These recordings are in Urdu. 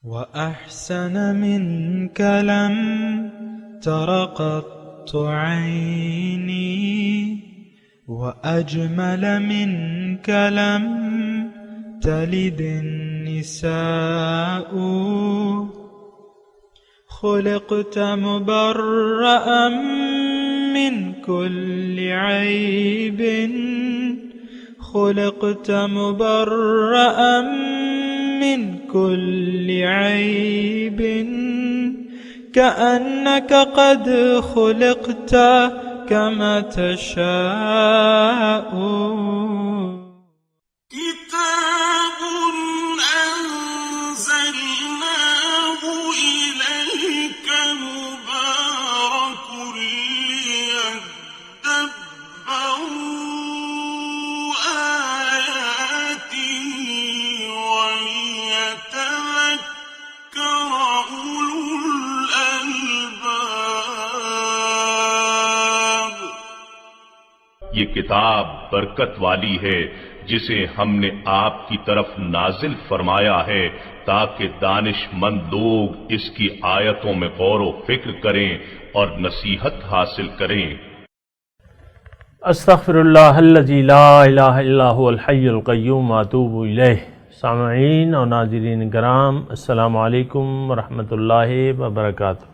وأحسن منك لم تر قط عيني وأجمل منك لم تلد النساء خلقت مبرأ من كل عيب خلقت مبرأ من كل عيب كأنك قد خلقت كما تشاء كتاب أنزلناه إليك مبارك ليدبروا آياته وليتذكر أولو الألباب۔ یہ کتاب برکت والی ہے جسے ہم نے آپ کی طرف نازل فرمایا ہے تاکہ دانش مند لوگ اس کی آیتوں میں غور و فکر کریں اور نصیحت حاصل کریں۔ استغفر اللہ الذی لا الہ الا هو الحی القیوم واتوب الیہ۔ سامعین اور ناظرین کرام، السلام علیکم ورحمۃ اللہ وبرکاتہ۔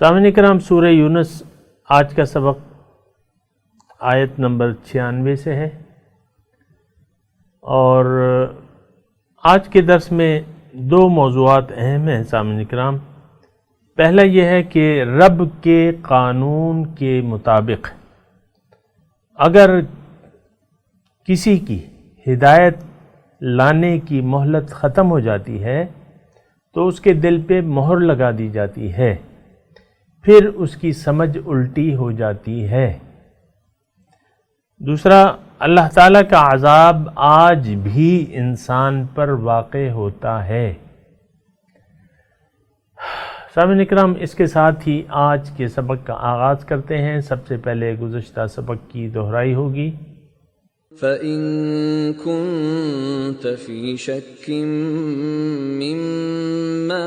سامعین کرام، سورہ یونس آج کا سبق آیت نمبر 96 سے ہے، اور آج کے درس میں دو موضوعات اہم ہیں سامعین کرام۔ پہلا یہ ہے کہ رب کے قانون کے مطابق اگر کسی کی ہدایت لانے کی مہلت ختم ہو جاتی ہے تو اس کے دل پہ مہر لگا دی جاتی ہے، پھر اس کی سمجھ الٹی ہو جاتی ہے۔ دوسرا، اللہ تعالیٰ کا عذاب آج بھی انسان پر واقع ہوتا ہے۔ سامعین اکرام، اس کے ساتھ ہی آج کے سبق کا آغاز کرتے ہیں۔ سب سے پہلے گزشتہ سبق کی دہرائی ہوگی۔ فَإِن كُنتَ فِي شَكٍّ مِّمَّا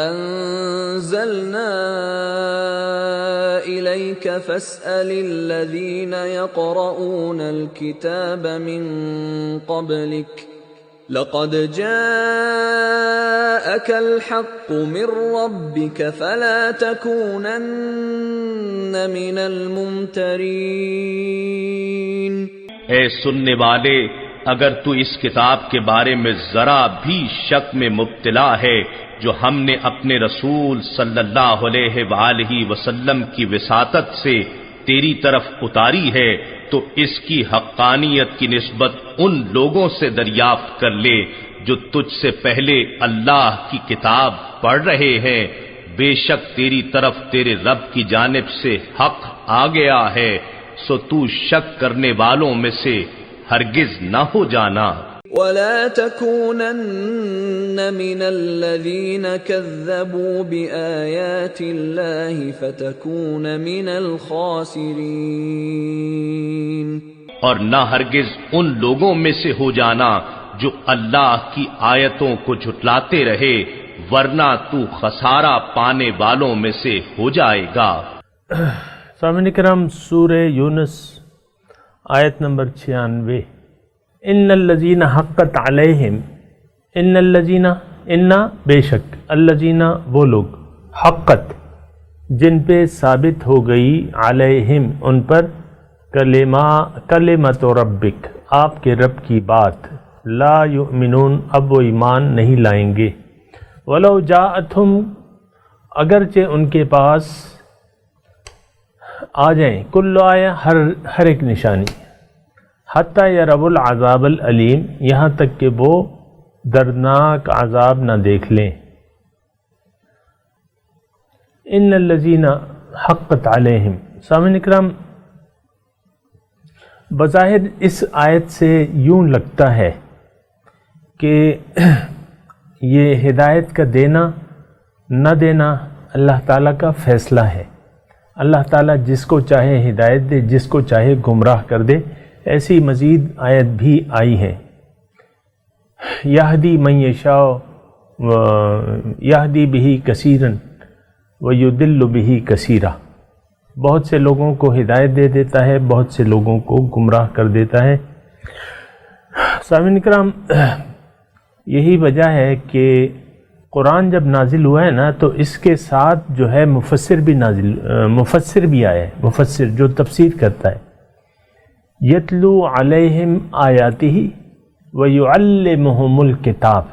أَنزَلْنَا إِلَيْكَ فَاسْأَلِ الَّذِينَ يَقْرَؤُونَ الْكِتَابَ مِن قَبْلِكَ لَقَدْ جَاءَكَ الْحَقُّ مِن رَّبِّكَ فَلَا تَكُونَنَّ مِنَ الْمُمْتَرِينَ۔ اے سننے والے، اگر تو اس کتاب کے بارے میں ذرا بھی شک میں مبتلا ہے جو ہم نے اپنے رسول صلی اللہ علیہ وآلہ وسلم کی وساطت سے تیری طرف اتاری ہے، تو اس کی حقانیت کی نسبت ان لوگوں سے دریافت کر لے جو تجھ سے پہلے اللہ کی کتاب پڑھ رہے ہیں۔ بے شک تیری طرف تیرے رب کی جانب سے حق آ گیا ہے، سو تو شک کرنے والوں میں سے ہرگز نہ ہو جانا۔ وَلَا تَكُونَنَّ مِنَ الَّذِينَ كَذَّبُوا بِآيَاتِ اللَّهِ فَتَكُونَ مِنَ الْخَاسِرِينَ۔ اور نہ ہرگز ان لوگوں میں سے ہو جانا جو اللہ کی آیتوں کو جھٹلاتے رہے، ورنہ تو خسارہ پانے والوں میں سے ہو جائے گا۔ سامعین کرام، سورہ یونس آیت نمبر 96۔ ان الذین حقت علیہم، ان بے شک، الذین وہ لوگ، حقت جن پہ ثابت ہو گئی، علیہم ان پر، کلمۃ ربک آپ کے رب کی بات، لا یؤمنون اب وہ ایمان نہیں لائیں گے، ولو جاءتہم اگرچہ ان کے پاس آ جائیں، کل آیا ہر ایک نشانی، حتیٰ یروا العذاب العلیم یہاں تک کہ وہ دردناک عذاب نہ دیکھ لیں۔ ان الذین حقت علیہم، سامعین اکرام، بظاہر اس آیت سے یوں لگتا ہے کہ یہ ہدایت کا دینا نہ دینا اللہ تعالیٰ کا فیصلہ ہے۔ اللہ تعالیٰ جس کو چاہے ہدایت دے، جس کو چاہے گمراہ کر دے۔ ایسی مزید آیت بھی آئی ہے۔ یہدی من یشاء یہدی بہ کثیرا ویضل بہ کثیرا، بہت سے لوگوں کو ہدایت دے دیتا ہے، بہت سے لوگوں کو گمراہ کر دیتا ہے۔ سامعین کرام، یہی وجہ ہے کہ قرآن جب نازل ہوا ہے نا تو اس کے ساتھ جو ہے مفسر بھی آیا ہے، مفسر جو تفسیر کرتا ہے، یتلو علیہم آیاتہ ویعلمہم الکتاب۔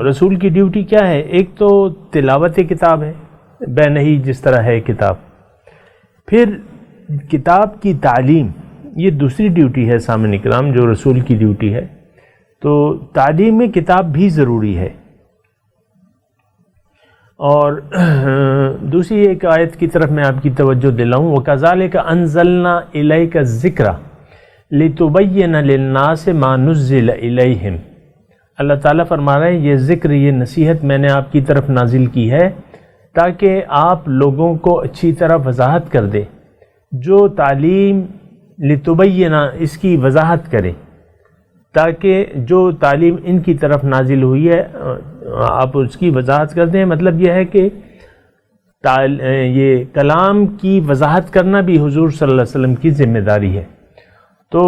رسول کی ڈیوٹی کیا ہے؟ ایک تو تلاوت کتاب ہے، بے نہیں جس طرح ہے کتاب، پھر کتاب کی تعلیم، یہ دوسری ڈیوٹی ہے سامعین کرام جو رسول کی ڈیوٹی ہے۔ تو تعلیم میں کتاب بھی ضروری ہے۔ اور دوسری ایک آیت کی طرف میں آپ کی توجہ دلاؤں، وَكَذَلِكَ أَنزَلْنَا إِلَيْكَ الذِّكْرَ لِتُبَيِّنَ لِلنَّاسِ مَا نُزِّلَ إِلَيْهِمْ۔ اللہ تعالیٰ فرما رہے ہیں یہ ذکر، یہ نصیحت میں نے آپ کی طرف نازل کی ہے تاکہ آپ لوگوں کو اچھی طرح وضاحت کر دے، جو تعلیم لِتُبَيِّنَ اس کی وضاحت کرے، تاکہ جو تعلیم ان کی طرف نازل ہوئی ہے آپ اس کی وضاحت کر دیں۔ مطلب یہ ہے کہ یہ کلام کی وضاحت کرنا بھی حضور صلی اللہ علیہ وسلم کی ذمہ داری ہے۔ تو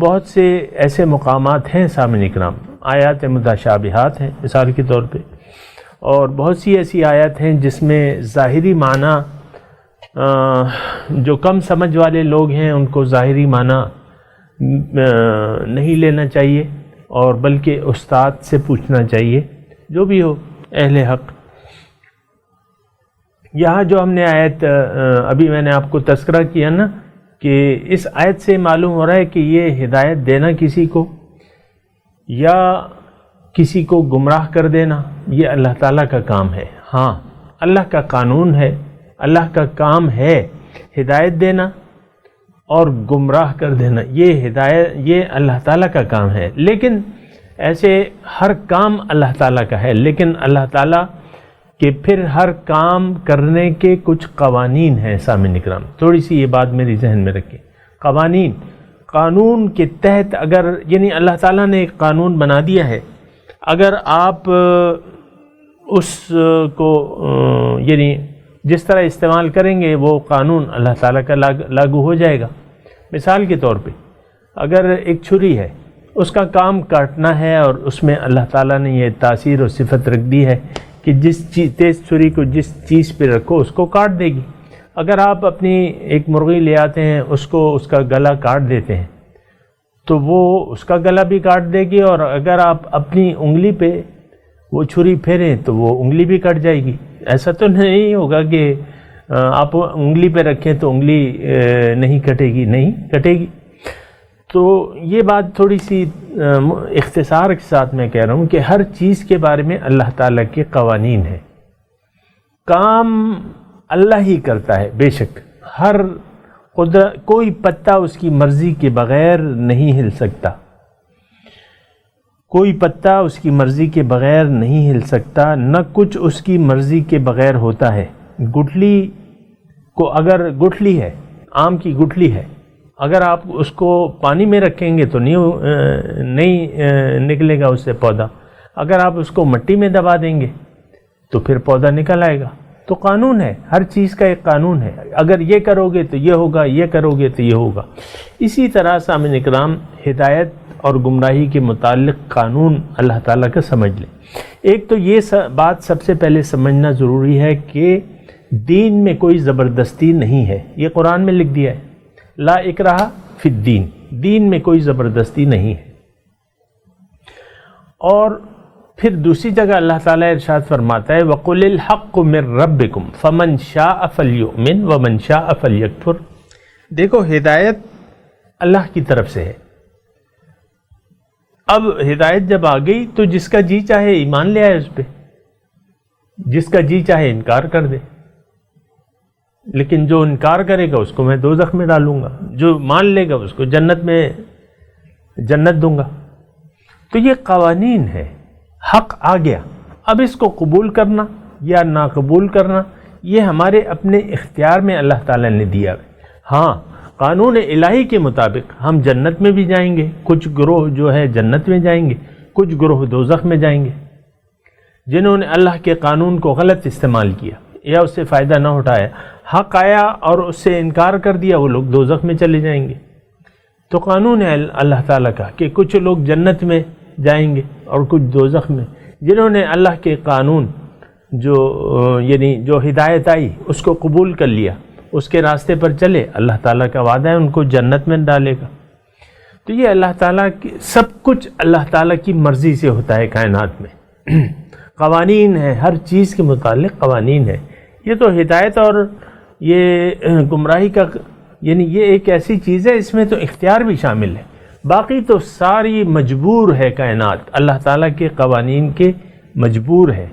بہت سے ایسے مقامات ہیں سامعین کرام، آیات متشابہات ہیں مثال کے طور پہ، اور بہت سی ایسی آیات ہیں جس میں ظاہری معنی جو کم سمجھ والے لوگ ہیں ان کو ظاہری معنی نہیں لینا چاہیے، اور بلکہ استاد سے پوچھنا چاہیے، جو بھی ہو اہل حق۔ یہاں جو ہم نے آیت ابھی میں نے آپ کو تذکرہ کیا نا، کہ اس آیت سے معلوم ہو رہا ہے کہ یہ ہدایت دینا کسی کو یا کسی کو گمراہ کر دینا یہ اللہ تعالیٰ کا کام ہے۔ ہاں، اللہ کا قانون ہے، اللہ کا کام ہے ہدایت دینا اور گمراہ کر دینا، یہ اللہ تعالیٰ کا کام ہے۔ لیکن ایسے ہر کام اللہ تعالیٰ کا ہے، لیکن اللہ تعالیٰ کے پھر ہر کام کرنے کے کچھ قوانین ہیں سامعین اکرام، تھوڑی سی یہ بات میری ذہن میں رکھیں۔ قانون کے تحت اگر یعنی اللہ تعالیٰ نے ایک قانون بنا دیا ہے، اگر آپ اس کو یعنی جس طرح استعمال کریں گے وہ قانون اللہ تعالیٰ کا لاگو ہو جائے گا۔ مثال کے طور پہ اگر ایک چھری ہے، اس کا کام کاٹنا ہے، اور اس میں اللہ تعالیٰ نے یہ تاثیر اور صفت رکھ دی ہے کہ جس تیز چھری کو جس چیز پہ رکھو اس کو کاٹ دے گی۔ اگر آپ اپنی ایک مرغی لے آتے ہیں، اس کا گلا کاٹ دیتے ہیں تو وہ اس کا گلا بھی کاٹ دے گی، اور اگر آپ اپنی انگلی پہ وہ چھری پھیریں تو وہ انگلی بھی کٹ جائے گی۔ ایسا تو نہیں ہوگا کہ آپ انگلی پہ رکھیں تو انگلی نہیں کٹے گی، نہیں کٹے گی۔ تو یہ بات تھوڑی سی اختصار کے ساتھ میں کہہ رہا ہوں کہ ہر چیز کے بارے میں اللہ تعالیٰ کے قوانین ہیں، کام اللہ ہی کرتا ہے۔ بے شک ہر کوئی پتا اس کی مرضی کے بغیر نہیں ہل سکتا، کوئی پتا اس کی مرضی کے بغیر نہیں ہل سکتا، نہ کچھ اس کی مرضی کے بغیر ہوتا ہے۔ گٹھلی کو اگر گٹھلی ہے، آم کی گٹھلی ہے، اگر آپ اس کو پانی میں رکھیں گے تو نہیں نکلے گا اس سے پودا، اگر آپ اس کو مٹی میں دبا دیں گے تو پھر پودا نکل آئے گا۔ تو قانون ہے، ہر چیز کا ایک قانون ہے، اگر یہ کرو گے تو یہ ہوگا، یہ کرو گے تو یہ ہوگا۔ اسی طرح سامعین اکرام ہدایت اور گمراہی کے متعلق قانون اللہ تعالیٰ کا سمجھ لیں۔ ایک تو یہ بات سب سے پہلے سمجھنا ضروری ہے کہ دین میں کوئی زبردستی نہیں ہے، یہ قرآن میں لکھ دیا ہے، لا اکراہ فی الدین، دین میں کوئی زبردستی نہیں ہے۔ اور پھر دوسری جگہ اللہ تعالیٰ ارشاد فرماتا ہے وَقُلِ الْحَقُّ مِن رَبِّكُمْ فَمَنْ شَاءَ فَلْيُؤْمِنْ وَمَنْ شَاءَ فَلْيَكْفُرْ۔ دیکھو ہدایت اللہ کی طرف سے ہے، اب ہدایت جب آ گئی تو جس کا جی چاہے ایمان لے آئے اس پہ، جس کا جی چاہے انکار کر دے، لیکن جو انکار کرے گا اس کو میں دوزخ میں ڈالوں گا، جو مان لے گا اس کو جنت دوں گا۔ تو یہ قوانین ہے، حق آ گیا، اب اس کو قبول کرنا یا ناقبول کرنا یہ ہمارے اپنے اختیار میں اللہ تعالیٰ نے دیا ہے۔ ہاں قانون الہی کے مطابق ہم جنت میں بھی جائیں گے، کچھ گروہ جو ہے جنت میں جائیں گے، کچھ گروہ دوزخ میں جائیں گے۔ جنہوں نے اللہ کے قانون کو غلط استعمال کیا یا اس سے فائدہ نہ اٹھایا، حق آیا اور اس سے انکار کر دیا، وہ لوگ دوزخ میں چلے جائیں گے۔ تو قانون ہے اللہ تعالیٰ کا کہ کچھ لوگ جنت میں جائیں گے اور کچھ دوزخ میں۔ جنہوں نے اللہ کے قانون جو ہدایت آئی اس کو قبول کر لیا، اس کے راستے پر چلے، اللہ تعالیٰ کا وعدہ ہے ان کو جنت میں ڈالے گا۔ تو یہ اللہ تعالیٰ کی سب کچھ اللہ تعالیٰ کی مرضی سے ہوتا ہے کائنات میں۔ قوانین ہیں، ہر چیز کے متعلق قوانین ہے۔ یہ تو ہدایت اور یہ گمراہی کا یہ ایک ایسی چیز ہے، اس میں تو اختیار بھی شامل ہے، باقی تو ساری مجبور ہے کائنات، اللہ تعالیٰ کے قوانین کے مجبور ہے۔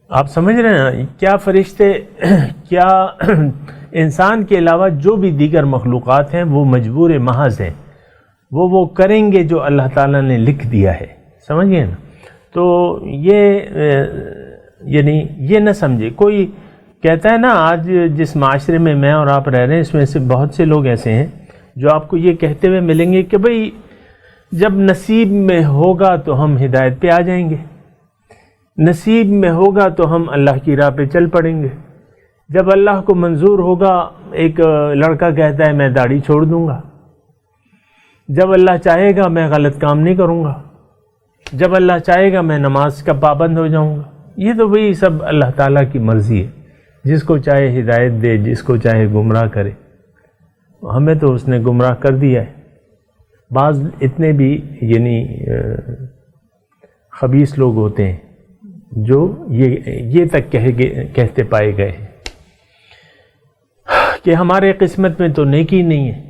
آپ سمجھ رہے ہیں کیا فرشتے، کیا انسان کے علاوہ جو بھی دیگر مخلوقات ہیں وہ مجبور محض ہیں، وہ کریں گے جو اللہ تعالیٰ نے لکھ دیا ہے، سمجھ گئے نا؟ تو یہ نہ سمجھے کوئی کہتا ہے نا، آج جس معاشرے میں میں اور آپ رہ رہے ہیں اس میں سے بہت سے لوگ ایسے ہیں جو آپ کو یہ کہتے ہوئے ملیں گے کہ بھئی جب نصیب میں ہوگا تو ہم ہدایت پہ آ جائیں گے، نصیب میں ہوگا تو ہم اللہ کی راہ پہ چل پڑیں گے، جب اللہ کو منظور ہوگا، ایک لڑکا کہتا ہے میں داڑھی چھوڑ دوں گا، جب اللہ چاہے گا میں غلط کام نہیں کروں گا، جب اللہ چاہے گا میں نماز کا پابند ہو جاؤں گا۔ یہ تو وہی سب اللہ تعالیٰ کی مرضی ہے، جس کو چاہے ہدایت دے، جس کو چاہے گمراہ کرے۔ ہمیں تو اس نے گمراہ کر دیا ہے۔ بعض اتنے بھی خبیث لوگ ہوتے ہیں جو یہ تک کہتے پائے گئے ہیں کہ ہمارے قسمت میں تو نیکی نہیں ہے،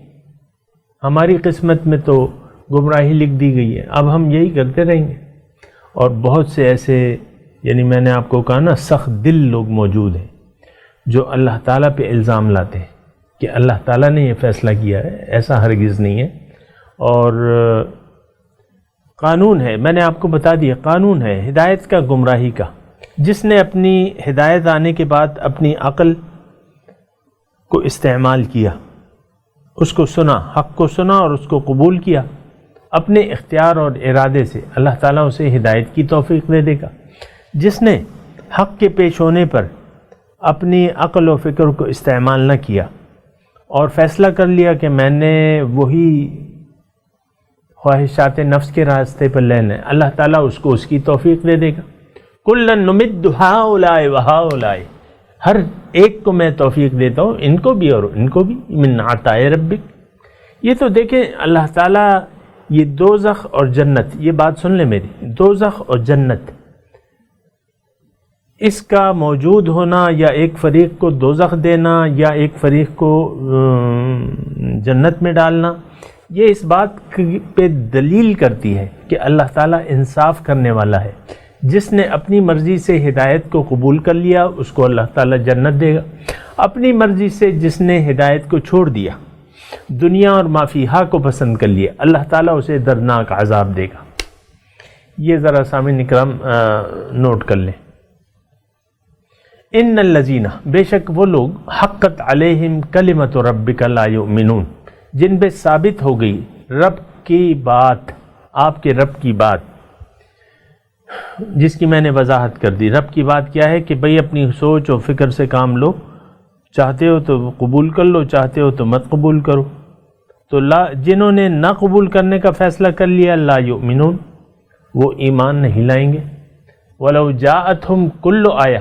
ہماری قسمت میں تو گمراہی لکھ دی گئی ہے، اب ہم یہی کرتے رہیں گے۔ اور بہت سے ایسے میں نے آپ کو کہا نا، سخت دل لوگ موجود ہیں جو اللہ تعالیٰ پہ الزام لاتے ہیں کہ اللہ تعالیٰ نے یہ فیصلہ کیا ہے، ایسا ہرگز نہیں ہے۔ اور قانون ہے، میں نے آپ کو بتا دیا، قانون ہے ہدایت کا، گمراہی کا۔ جس نے اپنی ہدایت آنے کے بعد اپنی عقل کو استعمال کیا، اس کو سنا، حق کو سنا اور اس کو قبول کیا اپنے اختیار اور ارادے سے، اللہ تعالیٰ اسے ہدایت کی توفیق دے دے گا۔ جس نے حق کے پیش ہونے پر اپنی عقل و فکر کو استعمال نہ کیا اور فیصلہ کر لیا کہ میں نے وہی خواہشات نفس کے راستے پر لینا ہے، اللہ تعالیٰ اس کو اس کی توفیق دے دے گا۔ کُلًّا نُمِدُّ ہؤلاء وہؤلاء، ہر ایک کو میں توفیق دیتا ہوں، ان کو بھی اور ان کو بھی، من عطاء ربک۔ یہ تو دیکھیں اللہ تعالیٰ، یہ دوزخ اور جنت، یہ بات سن لیں میری، دوزخ اور جنت، اس کا موجود ہونا یا ایک فریق کو دوزخ دینا یا ایک فریق کو جنت میں ڈالنا، یہ اس بات پہ دلیل کرتی ہے کہ اللہ تعالیٰ انصاف کرنے والا ہے۔ جس نے اپنی مرضی سے ہدایت کو قبول کر لیا اس کو اللہ تعالیٰ جنت دے گا، اپنی مرضی سے جس نے ہدایت کو چھوڑ دیا، دنیا اور ما فیہا کو پسند کر لیا، اللہ تعالیٰ اسے دردناک عذاب دے گا۔ یہ ذرا سامعین اکرام نوٹ کر لیں۔ ان الذین، بے شک وہ لوگ، حقت علیہم کلمۃ ربک لا یؤمنون، جن پہ ثابت ہو گئی رب کی بات، آپ کے رب کی بات، جس کی میں نے وضاحت کر دی۔ رب کی بات کیا ہے کہ بھئی اپنی سوچ و فکر سے کام لو، چاہتے ہو تو قبول کر لو، چاہتے ہو تو مت قبول کرو۔ تو جنہوں نے نہ قبول کرنے کا فیصلہ کر لیا، لا یؤمنون، وہ ایمان نہیں لائیں گے۔ وَلَوْ جَاءَتْهُمْ كُلُّ آیہ،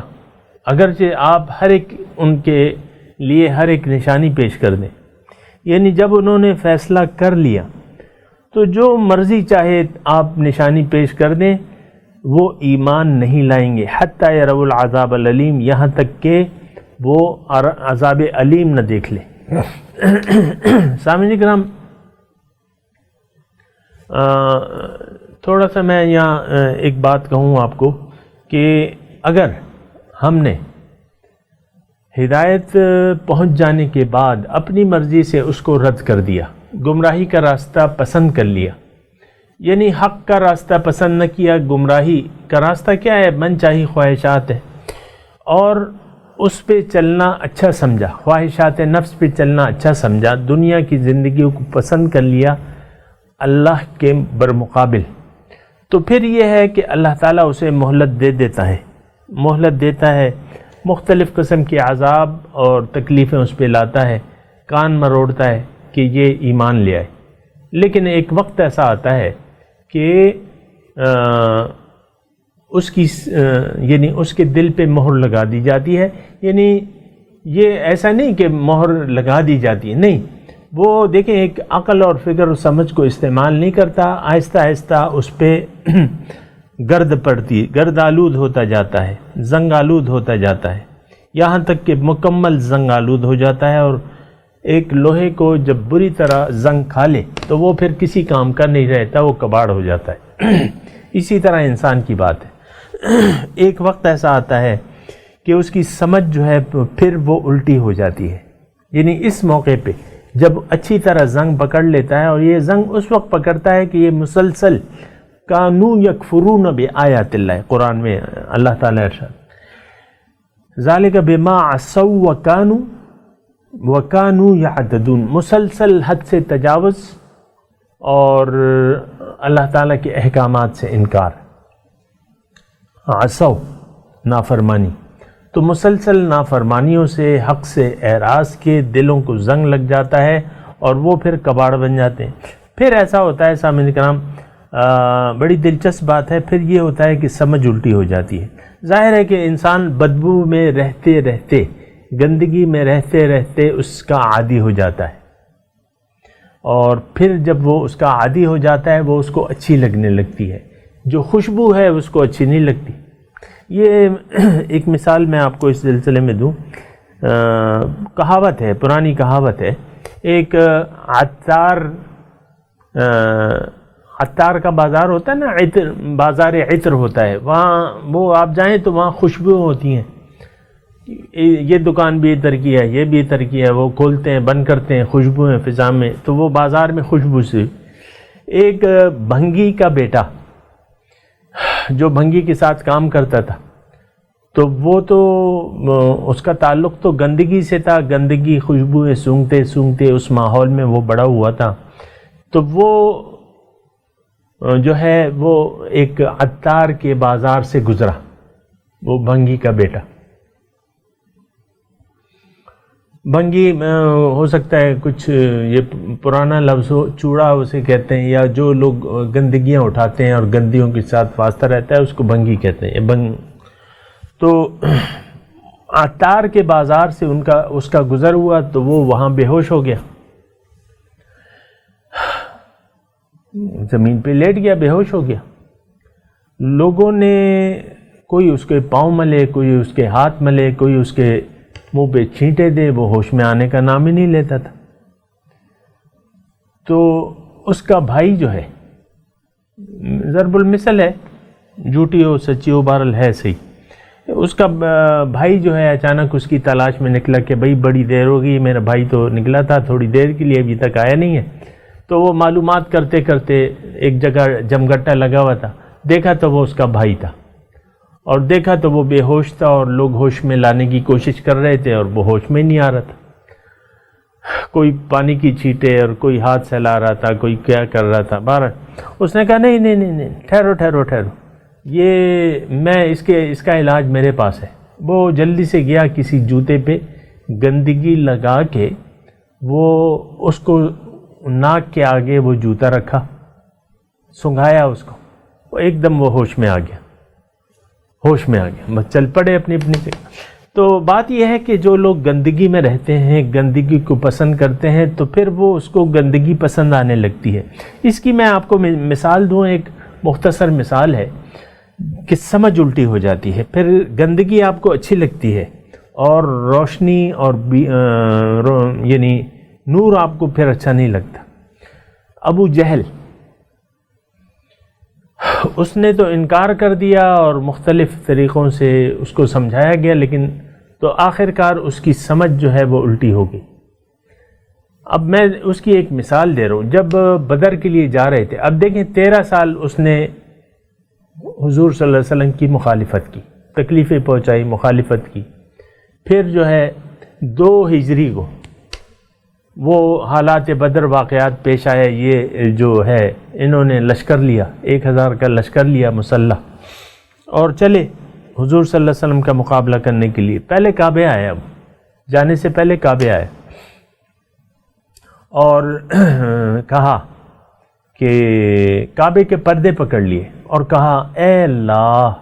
اگرچہ آپ ہر ایک ان کے لیے ہر ایک نشانی پیش کر دیں، یعنی جب انہوں نے فیصلہ کر لیا تو جو مرضی چاہے آپ نشانی پیش کر دیں، وہ ایمان نہیں لائیں گے۔ حتی یروا العذاب العلیم، یہاں تک کہ وہ عذاب علیم نہ دیکھ لیں۔ سامعین کرام، تھوڑا سا میں یہاں ایک بات کہوں آپ کو کہ اگر ہم نے ہدایت پہنچ جانے کے بعد اپنی مرضی سے اس کو رد کر دیا، گمراہی کا راستہ پسند کر لیا، یعنی حق کا راستہ پسند نہ کیا، گمراہی کا راستہ کیا ہے؟ من چاہی خواہشات ہے، اور اس پہ چلنا اچھا سمجھا، خواہشات نفس پہ چلنا اچھا سمجھا، دنیا کی زندگی کو پسند کر لیا اللہ کے برمقابل، تو پھر یہ ہے کہ اللہ تعالیٰ اسے مہلت دے دیتا ہے، مہلت دیتا ہے، مختلف قسم کے عذاب اور تکلیفیں اس پہ لاتا ہے، کان مروڑتا ہے کہ یہ ایمان لے آئے۔ لیکن ایک وقت ایسا آتا ہے کہ اس کی یعنی اس کے دل پہ مہر لگا دی جاتی ہے، یعنی یہ ایسا نہیں کہ مہر لگا دی جاتی ہے، نہیں، وہ دیکھیں ایک عقل اور فکر و سمجھ کو استعمال نہیں کرتا، آہستہ آہستہ اس پہ گرد پڑتی، گرد آلود ہوتا جاتا ہے، زنگ آلود ہوتا جاتا ہے، یہاں تک کہ مکمل زنگ آلود ہو جاتا ہے، اور ایک لوہے کو جب بری طرح زنگ کھا لے تو وہ پھر کسی کام کا نہیں رہتا، وہ کباڑ ہو جاتا ہے۔ اسی طرح انسان کی بات ہے، ایک وقت ایسا آتا ہے کہ اس کی سمجھ جو ہے پھر وہ الٹی ہو جاتی ہے، یعنی اس موقع پہ جب اچھی طرح زنگ پکڑ لیتا ہے، اور یہ زنگ اس وقت پکڑتا ہے کہ یہ مسلسل کانو یکفرون بآیات اللہ، قرآن میں اللہ تعالیٰ ارشاد ذالک بما عصوا وکانوا یعتدون، مسلسل حد سے تجاوز اور اللہ تعالیٰ کے احکامات سے انکار، عصوا نافرمانی، تو مسلسل نافرمانیوں سے، حق سے اعراض کے دلوں کو زنگ لگ جاتا ہے اور وہ پھر کباڑ بن جاتے ہیں۔ پھر ایسا ہوتا ہے سامعین کرام، بڑی دلچسپ بات ہے، پھر یہ ہوتا ہے کہ سمجھ الٹی ہو جاتی ہے۔ ظاہر ہے کہ انسان بدبو میں رہتے رہتے، گندگی میں رہتے رہتے اس کا عادی ہو جاتا ہے، اور پھر جب وہ اس کا عادی ہو جاتا ہے وہ اس کو اچھی لگنے لگتی ہے، جو خوشبو ہے اس کو اچھی نہیں لگتی۔ یہ ایک مثال میں آپ کو اس سلسلے میں دوں، کہاوت ہے، پرانی کہاوت ہے، ایک عطار کا بازار ہوتا ہے نا، عطر، بازار عطر ہوتا ہے، وہاں وہ آپ جائیں تو وہاں خوشبو ہوتی ہیں، یہ دکان بھی عطر کی ہے، یہ بھی عطر کی ہے، وہ کھولتے ہیں بند کرتے ہیں، خوشبو ہیں فضا میں، تو وہ بازار میں خوشبو سے۔ ایک بھنگی کا بیٹا جو بھنگی کے ساتھ کام کرتا تھا، تو وہ تو اس کا تعلق تو گندگی سے تھا، گندگی خوشبوئیں سونگتے سونگتے اس ماحول میں وہ بڑا ہوا تھا، تو وہ جو ہے وہ ایک عطار کے بازار سے گزرا، وہ بھنگی کا بیٹا۔ بھنگی ہو سکتا ہے کچھ یہ پرانا لفظ ہو، چوڑا اسے کہتے ہیں، یا جو لوگ گندگیاں اٹھاتے ہیں اور گندیوں کے ساتھ واسطہ رہتا ہے اس کو بھنگی کہتے ہیں۔ تو عطار کے بازار سے اس کا گزر ہوا تو وہ وہاں بے ہوش ہو گیا، زمین پہ لیٹ گیا، بے ہوش ہو گیا۔ لوگوں نے کوئی اس کے پاؤں ملے، کوئی اس کے ہاتھ ملے، کوئی اس کے منہ پہ چھینٹے دے، وہ ہوش میں آنے کا نام ہی نہیں لیتا تھا۔ تو اس کا بھائی جو ہے، ضرب المثل ہے، جھوٹی ہو سچی ہو، بہرحال ہے صحیح، اس کا بھائی جو ہے اچانک اس کی تلاش میں نکلا کہ بھائی بڑی دیر ہو گئی، میرا بھائی تو نکلا تھا تھوڑی دیر کے لیے، ابھی تک آیا نہیں ہے۔ تو وہ معلومات کرتے کرتے ایک جگہ جمگٹا لگا ہوا تھا، دیکھا تو وہ اس کا بھائی تھا، اور دیکھا تو وہ بے ہوش تھا، اور لوگ ہوش میں لانے کی کوشش کر رہے تھے اور وہ ہوش میں نہیں آ رہا تھا، کوئی پانی کی چھینٹے اور کوئی ہاتھ سہلا رہا تھا، کوئی کیا کر رہا تھا۔ بہرحال اس نے کہا نہیں، ٹھہرو، یہ میں اس کا علاج میرے پاس ہے۔ وہ جلدی سے گیا، کسی جوتے پہ گندگی لگا کے وہ اس کو ناک کے آگے وہ جوتا رکھا، سنگھایا اس کو، وہ ایک دم وہ ہوش میں آ گیا، بس چل پڑے اپنی جگہ۔ تو بات یہ ہے کہ جو لوگ گندگی میں رہتے ہیں، گندگی کو پسند کرتے ہیں، تو پھر وہ اس کو گندگی پسند آنے لگتی ہے۔ اس کی میں آپ کو مثال دوں، ایک مختصر مثال ہے کہ سمجھ الٹی ہو جاتی ہے، پھر گندگی آپ کو اچھی لگتی ہے، اور روشنی اور یعنی نور آپ کو پھر اچھا نہیں لگتا۔ ابو جہل، اس نے تو انکار کر دیا اور مختلف طریقوں سے اس کو سمجھایا گیا، لیکن تو آخر کار اس کی سمجھ جو ہے وہ الٹی ہو گئی۔ اب میں اس کی ایک مثال دے رہا ہوں، جب بدر کے لیے جا رہے تھے، اب دیکھیں 13 سال اس نے حضور صلی اللہ علیہ وسلم کی مخالفت کی، تکلیفیں پہنچائی، مخالفت کی، پھر جو ہے 2 ہجری کو وہ حالات بدر واقعات پیش آئے، یہ جو ہے انہوں نے لشکر لیا، 1000 کا لشکر لیا مسلح، اور چلے حضور صلی اللہ علیہ وسلم کا مقابلہ کرنے کے لیے۔ پہلے کعبے آئے، اب جانے سے پہلے کعبے آئے اور کہا کہ کعبے کے پردے پکڑ لیے اور کہا اے اللہ،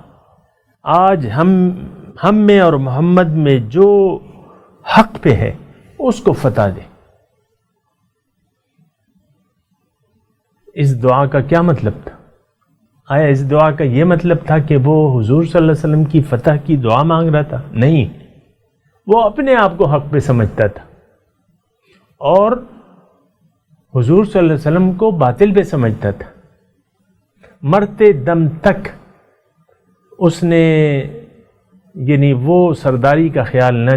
آج ہم میں اور محمد میں جو حق پہ ہے اس کو فتح دے۔ اس دعا کا کیا مطلب تھا؟ آیا اس دعا کا یہ مطلب تھا کہ وہ حضور صلی اللہ علیہ وسلم کی فتح کی دعا مانگ رہا تھا؟ نہیں، وہ اپنے آپ کو حق پہ سمجھتا تھا اور حضور صلی اللہ علیہ وسلم کو باطل پہ سمجھتا تھا۔ مرتے دم تک اس نے یعنی وہ سرداری کا خیال نہ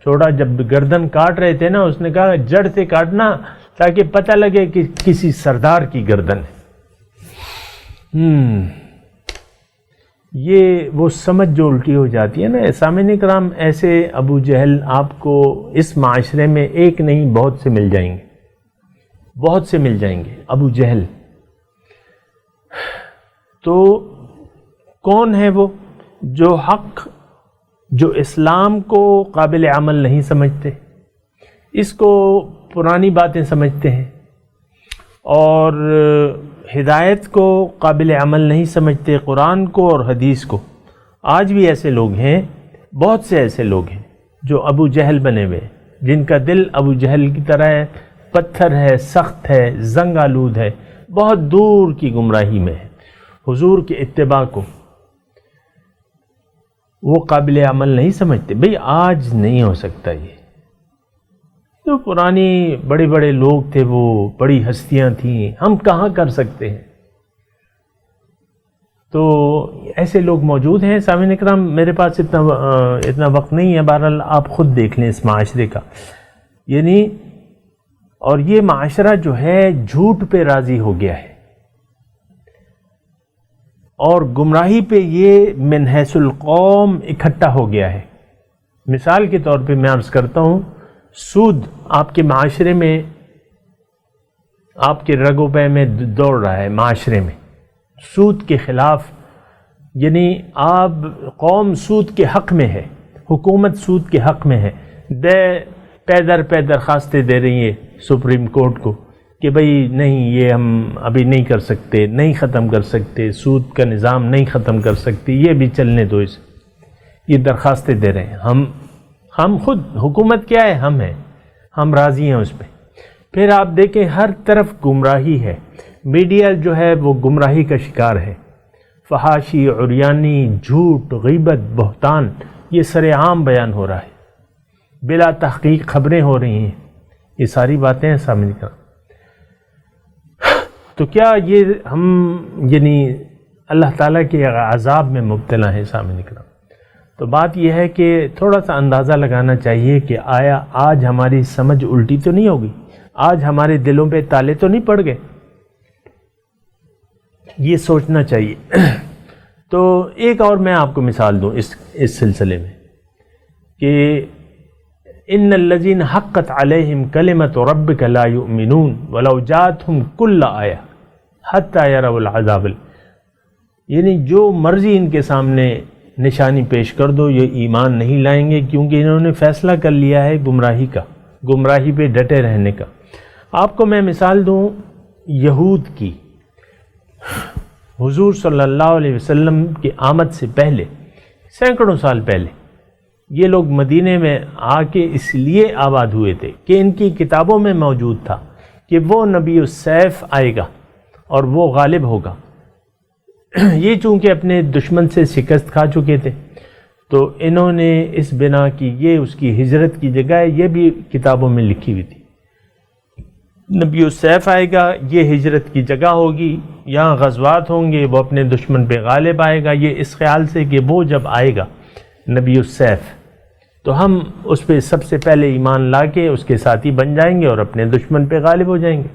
چھوڑا۔ جب گردن کاٹ رہے تھے نا، اس نے کہا جڑ سے کاٹنا تاکہ پتہ لگے کہ کسی سردار کی گردن ہے۔ یہ وہ سمجھ جو الٹی ہو جاتی ہے نا۔ سامعین کرام، ایسے ابو جہل آپ کو اس معاشرے میں ایک نہیں بہت سے مل جائیں گے، بہت سے مل جائیں گے ابو جہل۔ تو کون ہے وہ جو حق، جو اسلام کو قابل عمل نہیں سمجھتے، اس کو پرانی باتیں سمجھتے ہیں اور ہدایت کو قابل عمل نہیں سمجھتے، قرآن کو اور حدیث کو۔ آج بھی ایسے لوگ ہیں، بہت سے ایسے لوگ ہیں جو ابو جہل بنے ہوئے، جن کا دل ابو جہل کی طرح ہے، پتھر ہے، سخت ہے، زنگ آلود ہے، بہت دور کی گمراہی میں ہے۔ حضور کے اتباع کو وہ قابل عمل نہیں سمجھتے۔ بھئی آج نہیں ہو سکتا یہ، جو پرانی بڑے بڑے لوگ تھے، وہ بڑی ہستیاں تھیں، ہم کہاں کر سکتے ہیں؟ تو ایسے لوگ موجود ہیں۔ سامعین اکرام، میرے پاس اتنا وقت نہیں ہے، بہرحال آپ خود دیکھ لیں اس معاشرے کا، یعنی اور یہ معاشرہ جو ہے جھوٹ پہ راضی ہو گیا ہے اور گمراہی پہ یہ من حیث القوم اکٹھا ہو گیا ہے۔ مثال کے طور پہ میں عرض کرتا ہوں، سود آپ کے معاشرے میں، آپ کے رگ و پے میں دوڑ رہا ہے معاشرے میں، سود کے خلاف، یعنی آپ قوم سود کے حق میں ہے، حکومت سود کے حق میں ہے، پے درخواستیں دے رہی ہیں سپریم کورٹ کو کہ بھئی نہیں، یہ ہم ابھی نہیں کر سکتے، نہیں ختم کر سکتے، سود کا نظام نہیں ختم کر سکتے، یہ بھی چلنے دو اسے، یہ درخواستیں دے رہے ہیں۔ ہم خود حکومت کیا ہے؟ ہم ہیں، ہم راضی ہیں اس پہ۔ پھر آپ دیکھیں ہر طرف گمراہی ہے، میڈیا جو ہے وہ گمراہی کا شکار ہے، فحاشی، عریانی، جھوٹ، غیبت، بہتان، یہ سر عام بیان ہو رہا ہے، بلا تحقیق خبریں ہو رہی ہیں، یہ ساری باتیں ہیں سامنے کا۔ تو کیا یہ ہم یعنی اللہ تعالیٰ کے عذاب میں مبتلا ہیں سامنے کا؟ تو بات یہ ہے کہ تھوڑا سا اندازہ لگانا چاہیے کہ آیا آج ہماری سمجھ الٹی تو نہیں ہوگی، آج ہمارے دلوں پہ تالے تو نہیں پڑ گئے، یہ سوچنا چاہیے۔ تو ایک اور میں آپ کو مثال دوں اس سلسلے میں کہ ان الذین حقت علیہم کلمۃ ربک لا یؤمنون ولو جاءتہم کل آیہ حتی یروا العذاب، یعنی جو مرضی ان کے سامنے نشانی پیش کر دو یہ ایمان نہیں لائیں گے، کیونکہ انہوں نے فیصلہ کر لیا ہے گمراہی کا، گمراہی پہ ڈٹے رہنے کا۔ آپ کو میں مثال دوں یہود کی۔ حضور صلی اللہ علیہ وسلم کی آمد سے پہلے، سینکڑوں سال پہلے، یہ لوگ مدینے میں آ کے اس لیے آباد ہوئے تھے کہ ان کی کتابوں میں موجود تھا کہ وہ نبی السیف آئے گا اور وہ غالب ہوگا۔ یہ چونکہ اپنے دشمن سے شکست کھا چکے تھے تو انہوں نے اس بنا کی یہ اس کی ہجرت کی جگہ ہے، یہ بھی کتابوں میں لکھی ہوئی تھی، نبی السیف آئے گا، یہ ہجرت کی جگہ ہوگی، یہاں غزوات ہوں گے، وہ اپنے دشمن پہ غالب آئے گا، یہ اس خیال سے کہ وہ جب آئے گا نبی السیف تو ہم اس پہ سب سے پہلے ایمان لا کے اس کے ساتھی بن جائیں گے اور اپنے دشمن پہ غالب ہو جائیں گے۔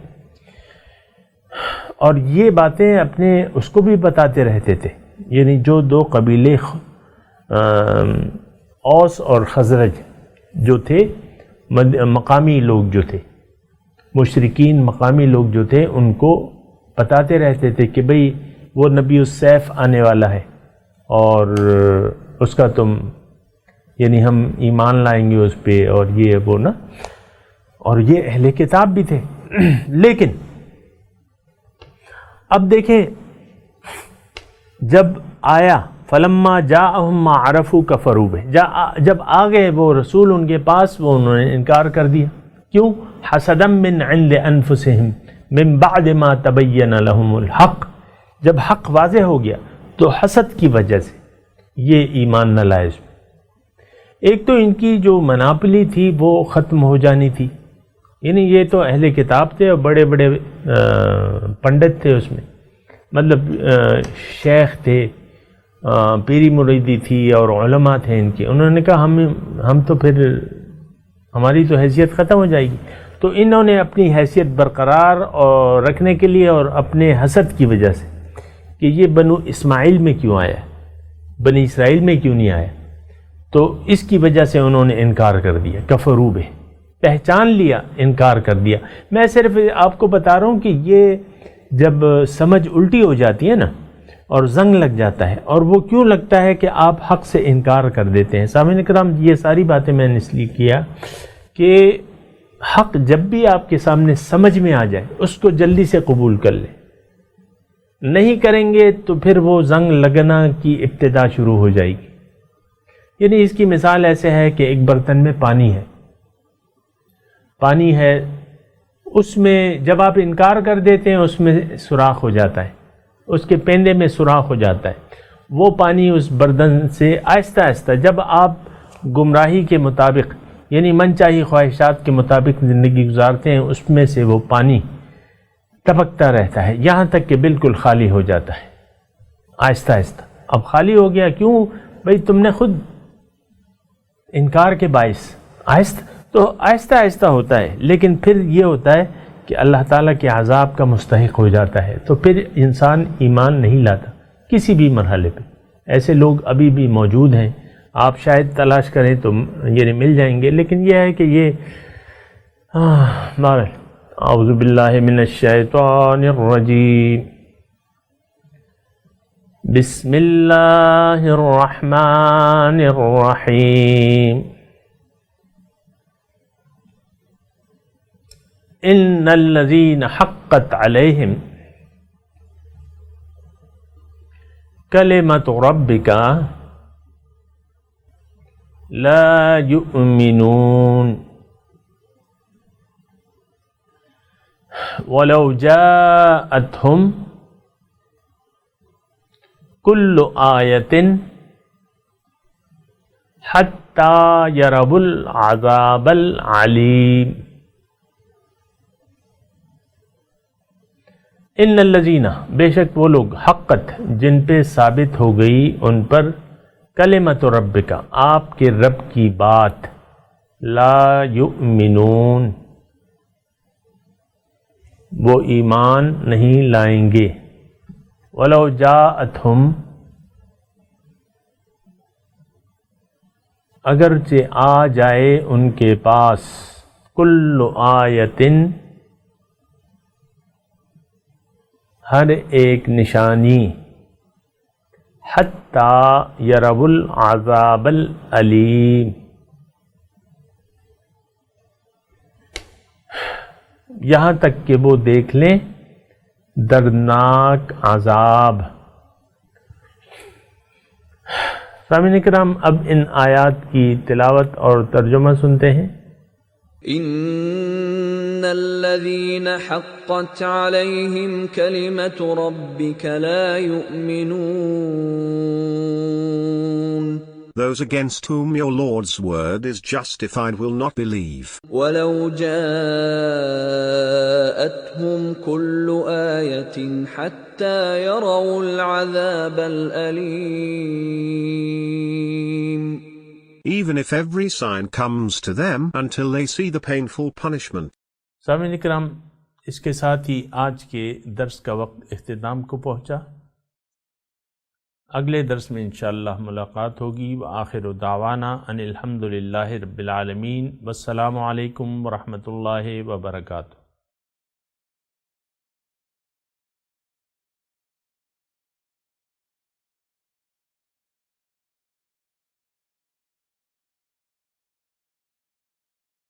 اور یہ باتیں اپنے اس کو بھی بتاتے رہتے تھے، یعنی جو دو قبیلے اوس اور خزرج جو تھے مقامی لوگ جو تھے، مشرکین مقامی لوگ جو تھے، ان کو بتاتے رہتے تھے کہ بھئی وہ نبی السیف آنے والا ہے اور اس کا تم یعنی ہم ایمان لائیں گے اس پہ، اور یہ وہ نا، اور یہ اہل کتاب بھی تھے۔ لیکن اب دیکھیں جب آیا فلما جاءہم ما عرفوا کفروا بہ، جب آ گئے وہ رسول ان کے پاس، وہ انہوں نے انکار کر دیا۔ کیوں؟ حسدا من عند انفسہم من بعد ما تبین لہم الحق، جب حق واضح ہو گیا تو حسد کی وجہ سے یہ ایمان نہ لائے۔ ایک تو ان کی جو مناپلی تھی وہ ختم ہو جانی تھی، یعنی یہ تو اہل کتاب تھے اور بڑے بڑے پنڈت تھے، اس میں مطلب شیخ تھے، پیری مریدی تھی اور علماء تھے ان کے۔ انہوں نے کہا ہم تو پھر ہماری تو حیثیت ختم ہو جائے گی، تو انہوں نے اپنی حیثیت برقرار اور رکھنے کے لیے اور اپنے حسد کی وجہ سے کہ یہ بنو اسماعیل میں کیوں آیا، بنی اسرائیل میں کیوں نہیں آیا، تو اس کی وجہ سے انہوں نے انکار کر دیا۔ کفروا بہ، پہچان لیا، انکار کر دیا۔ میں صرف آپ کو بتا رہا ہوں کہ یہ جب سمجھ الٹی ہو جاتی ہے نا اور زنگ لگ جاتا ہے، اور وہ کیوں لگتا ہے کہ آپ حق سے انکار کر دیتے ہیں۔ سامعین کرام، یہ ساری باتیں میں نے اس لیے کیا کہ حق جب بھی آپ کے سامنے سمجھ میں آ جائے اس کو جلدی سے قبول کر لیں، نہیں کریں گے تو پھر وہ زنگ لگنا کی ابتدا شروع ہو جائے گی۔ یعنی اس کی مثال ایسے ہے کہ ایک برتن میں پانی ہے، اس میں جب آپ انکار کر دیتے ہیں اس میں سوراخ ہو جاتا ہے، اس کے پیندے میں سوراخ ہو جاتا ہے، وہ پانی اس برتن سے آہستہ آہستہ جب آپ گمراہی کے مطابق یعنی من چاہی خواہشات کے مطابق زندگی گزارتے ہیں، اس میں سے وہ پانی ٹپکتا رہتا ہے یہاں تک کہ بالکل خالی ہو جاتا ہے آہستہ آہستہ۔ اب خالی ہو گیا کیوں؟ بھئی تم نے خود انکار کے باعث تو آہستہ آہستہ ہوتا ہے، لیکن پھر یہ ہوتا ہے کہ اللہ تعالیٰ کے عذاب کا مستحق ہو جاتا ہے، تو پھر انسان ایمان نہیں لاتا کسی بھی مرحلے پہ۔ ایسے لوگ ابھی بھی موجود ہیں، آپ شاید تلاش کریں تو یہ مل جائیں گے، لیکن یہ ہے کہ یہ اعوذ باللہ من الشیطان الرجیم، بسم اللہ الرحمن الرحیم، ان الذین حقت علیہم کلمۃ ربک لا یؤمنون ولو جاءتهم کل آیۃ حتی یروا العذاب العلیم۔ ان الذین، بے شک وہ لوگ، حقت، جن پہ ثابت ہو گئی ان پر، کلمۃ ربک، آپ کے رب کی بات، لا یؤمنون، وہ ایمان نہیں لائیں گے، ولو جاءتہم، اگرچہ آ جائے ان کے پاس، کل آیۃ، ہر ایک نشانی، حتی یروا العذاب العلیم، یہاں تک کہ وہ دیکھ لیں دردناک عذاب۔ سامعین کرام، اب ان آیات کی تلاوت اور ترجمہ سنتے ہیں۔ ان الذين حقت عليهم كلمة ربك لا يؤمنون Those against whom your Lord's word is justified will not believe. ولو جاءتهم كل آية حتى يروا العذاب الأليم. Even if every sign comes to them until they see the painful punishment. سامعین کرام، اس کے ساتھ ہی آج کے درس کا وقت اختتام کو پہنچا۔ اگلے درس میں انشاءاللہ ملاقات ہوگی۔ وآخر دعوانا ان الحمدللہ رب العالمین، والسلام علیکم ورحمۃ اللہ وبرکاتہ۔